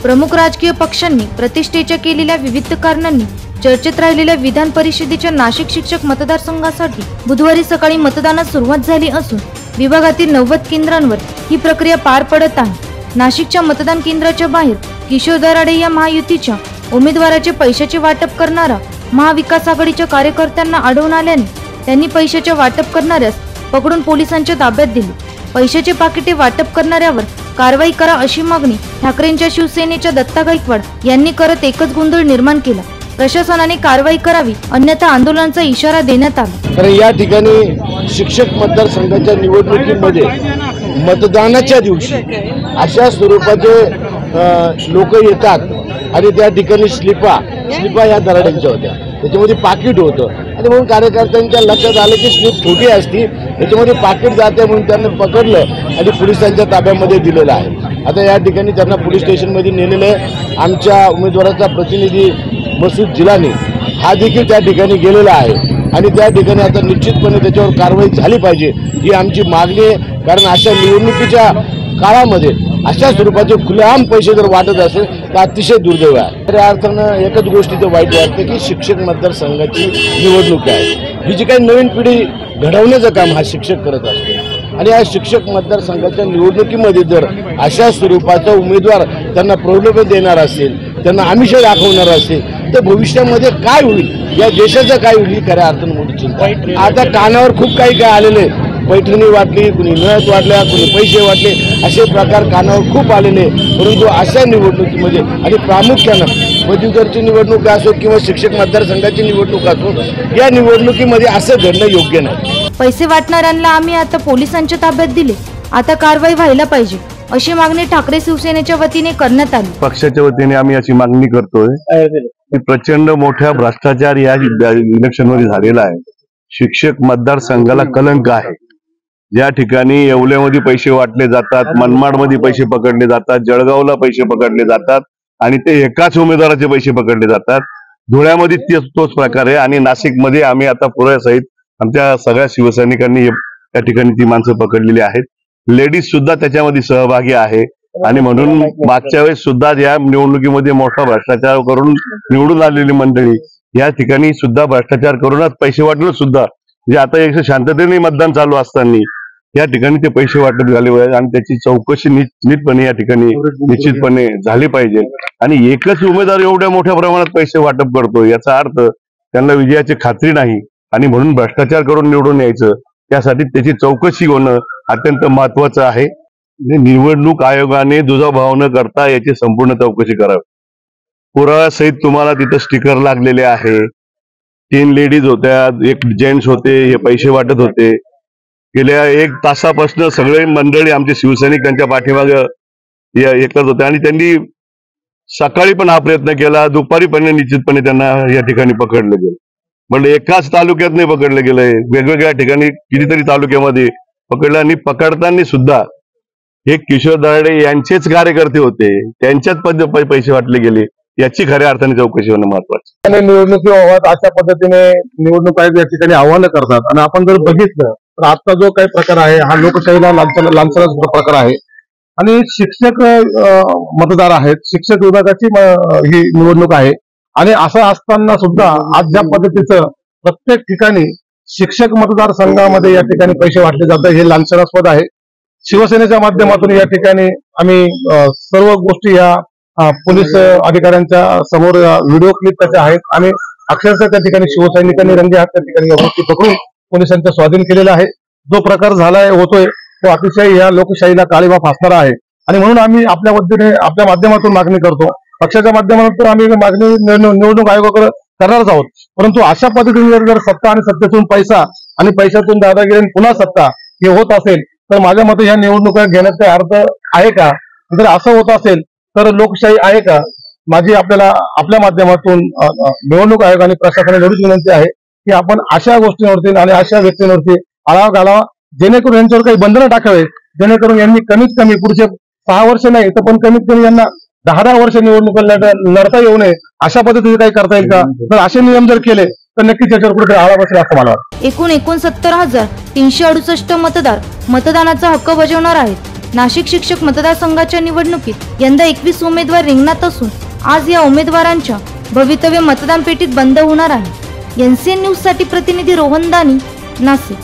प्रमुख राजकीय पक्षांनी प्रतिष्ठेच्या केलेल्या विविध कारणांनी चर्चेत राहिलेल्या विधान परिषदेच्या नाशिक शिक्षक मतदारसंघासाठी बुधवारी सकाळी मतदानास सुरुवात झाली असून विभागातील 90 केंद्रांवर ही प्रक्रिया पार पडत आहे। नाशिकच्या मतदान केंद्राच्या बाहेर किशोर दराडे या महायुतीच्या उमेदवाराचे पैशाचे वाटप करणारा महाविकास आघाडीच्या कार्यकर्त्यांना आढळून आल्याने त्यांनी पैशाचे वाटप करणाऱ्यास पकडून पोलिसांच्या ताब्यात दिले। पैशाचे पाकिटे वाटप करणाऱ्यावर कारवाई करा अशी मागणी ठाकरेंच्या शिवसेनेच्या दत्ता गायकवाड यांनी करत एकच गोंधळ निर्माण केला। प्रशासनाने कारवाई करावी अन्यथा आंदोलनाचा इशारा देण्यात आला। कारण या ठिकाणी शिक्षक मतदारसंघाच्या निवडणुकीमध्ये मतदानाच्या दिवशी अशा स्वरूपाचे लोक येतात आणि त्या ठिकाणी स्लिपा या दराड्यांच्या होत्या, त्याच्यामध्ये पाकिट होतं आणि म्हणून कार्यकर्त्यांच्या लक्षात आलं की स्लिप छोटी असती, त्याच्यामध्ये पाकिट जाते म्हणून त्यांना पकडलं आणि पोलिसांच्या ताब्यामध्ये दिलेलं आहे। आता या ठिकाणी त्यांना पोलीस स्टेशनमध्ये नेलेलं आहे। आमच्या उमेदवाराचा प्रतिनिधी मसूद जिलानी हा देखील त्या ठिकाणी गेलेला आहे आणि त्या ठिकाणी आता निश्चितपणे त्याच्यावर कारवाई झाली पाहिजे ही आमची मागणी आहे। कारण अशा निवडणुकीच्या काळामध्ये अशा स्वरूपाचे खुलेआम पैसे जर वाटत असेल तर अतिशय दुर्दैव आहे। त्या अर्थानं एकच गोष्टीचं वाईट वाटतं की शिक्षक मतदारसंघाची निवडणूक आहे, ही जी काही नवीन पिढी घडवण्याचं काम हा शिक्षक करत असतो आणि या शिक्षक मतदारसंघाच्या निवडणुकीमध्ये जर अशा स्वरूपाचा उमेदवार त्यांना प्रलोभन देणार असेल, त्यांना आमिष दाखवणार असेल तर भविष्यामध्ये काय होईल, या देशाचं काय होईल ही खऱ्या अर्थानं मोठी चिंता आहे। आता कानावर खूप काही आलेले, पैठणी वाटली, कुणी नळत वाटल्या, कुणी पैसे वाटले, असे प्रकार कानावर खूप आलेले। परंतु अशा निवडणुकीमध्ये आणि प्रामुख्यानं पदवीधरची निवडणूक असो किंवा शिक्षक मतदारसंघाची निवडणूक असो, या निवडणुकीमध्ये असं घडणं योग्य नाही। पैसे वाटणाऱ्यांना आम्ही आता पोलिसांच्या ताब्यात दिले, आता कारवाई व्हायला पाहिजे अशी मागणी ठाकरे शिवसेनेच्या वतीने करण्यात आली। पक्षाच्या वतीने आम्ही अशी मागणी करतोय की प्रचंड मोठा भ्रष्टाचार या इलेक्शनमध्ये झालेला आहे। शिक्षक मतदारसंघाला कलंक आहे। ज्या ठिकाणी येवल्यामध्ये पैसे वाटले जातात, मनमाडमध्ये पैसे पकडले जातात, जळगावला पैसे पकडले जातात आणि ते एकाच उमेदवाराचे पैसे पकडले जातात। धुळ्यामध्ये तोच प्रकार आहे आणि नाशिकमध्ये आम्ही आता पुरासहित आमच्या सगळ्या शिवसैनिकांनी या ठिकाणी ती माणसं पकडलेली आहेत। लेडीज सुद्धा त्याच्यामध्ये सहभागी आहे आणि म्हणून मागच्या वेळेस सुद्धा या निवडणुकीमध्ये मोठा भ्रष्टाचार करून निवडून आलेली मंडळी या ठिकाणी सुद्धा भ्रष्टाचार करूनच पैसे वाटलं सुद्धा, जे आता एक शांततेने मतदान चालू असताना या ठिकाणी ते पैसे वाटप झाले पाहिजे आणि त्याची चौकशी नीटपणे या ठिकाणी निश्चितपणे झाली पाहिजे। आणि एकच उमेदवार एवढ्या मोठ्या प्रमाणात पैसे वाटप करतो याचा अर्थ त्यांना विजयाची खात्री नाही आणि म्हणून भ्रष्टाचार करून निवडून यायचं, त्यासाठी त्याची चौकशी होणं अत्यंत महत्वाचं आहे। निवडणूक आयोगाने दुजाभाव न करता याची संपूर्ण चौकशी करावी। पुराव्यासहित तुम्हाला तिथं स्टिकर लागलेले आहे। 3 लेडीज होत्या, 1 जेंट्स होते, हे पैसे वाटत होते। गेल्या 1 तासापासून सगळे मंडळी आमचे शिवसैनिक त्यांच्या पाठीमागे एकच होते आणि त्यांनी सकाळी पण हा प्रयत्न केला, दुपारी पण निश्चितपणे त्यांना या ठिकाणी पकडलं गेलं। म्हणजे एकाच तालुक्यात नाही पकडलं गेलंय, वेगवेगळ्या ठिकाणी कितीतरी तालुक्यामध्ये पकडलं आणि पकडताना सुद्धा हे किशोर दराडे यांचेच कार्यकर्ते होते, त्यांच्याच पैसे वाटले गेले, याची खऱ्या अर्थाने चौकशी होणं महत्वाचं। निवडणुकीबाबत अशा पद्धतीने निवडणूक आयोग या ठिकाणी आव्हानं करतात आणि आपण जर बघितलं तर आता जो काही प्रकार आहे हा लोकशाहीला लांछनाचा प्रकार आहे आणि शिक्षक मतदार आहेत, शिक्षक विभागाची ही निवडणूक आहे आणि असं असताना सुद्धा आज ज्या पद्धतीचं प्रत्येक ठिकाणी शिक्षक मतदारसंघामध्ये या ठिकाणी पैसे वाटले जातात हे लांछनास्पद आहे। शिवसेनेच्या माध्यमातून या ठिकाणी आम्ही सर्व गोष्टी या पोलीस अधिकाऱ्यांच्या समोर व्हिडिओ क्लिप त्याच्या आहेत आणि अक्षरशः त्या ठिकाणी शिवसैनिकांनी रंगे हात त्या ठिकाणी या गोष्टी पकडून पोलिसांच्या स्वाधीन केलेला आहे। जो प्रकार झालाय होतोय तो अतिशय या लोकशाहीला काळीमा फासणारा आहे आणि म्हणून आम्ही आपल्या माध्यमातून मागणी करतो, पक्षाच्या माध्यमातून आम्ही मागणी निवडणूक आयोगाकडे करणारच आहोत। परंतु अशा पद्धतीने जर सत्ता आणि सत्तेतून पैसा आणि पैशातून दादागिरी पुन्हा सत्ता हे होत असेल तर माझ्या मते ह्या निवडणुका घेण्याचा अर्थ आहे का? जर असं होत असेल तर लोकशाही आहे का? माझी आपल्या माध्यमातून निवडणूक आयोग आणि प्रशासनाला एवढीच विनंती आहे की आपण अशा गोष्टींवरती आणि अशा व्यक्तींवरती आळा घालावा, जेणेकरून यांच्यावर काही बंधनं टाकावे, जेणेकरून यांनी कमीत कमी पुढचे 6 वर्ष नाही तर पण कमीत कमी यांना 10 वर्ष निवडणूक लढता येऊ नये अशा पद्धतीने काही करता येईल का? तर असे नियम जर केले तर नक्कीच याच्यावर कुठे आळा बसेल असं मला वाटतं। एकूण 69,368 मतदार मतदानाचा हक्क बजावणार आहेत। नाशिक शिक्षक मतदारसंघाच्या निवडणुकीत यंदा 21 उमेदवार रिंगणात असून आज या उमेदवारांच्या भवितव्य मतदान पेटीत बंद होणार आहे. NCN न्यूज साठी प्रतिनिधी रोहन दानी, नाशिक.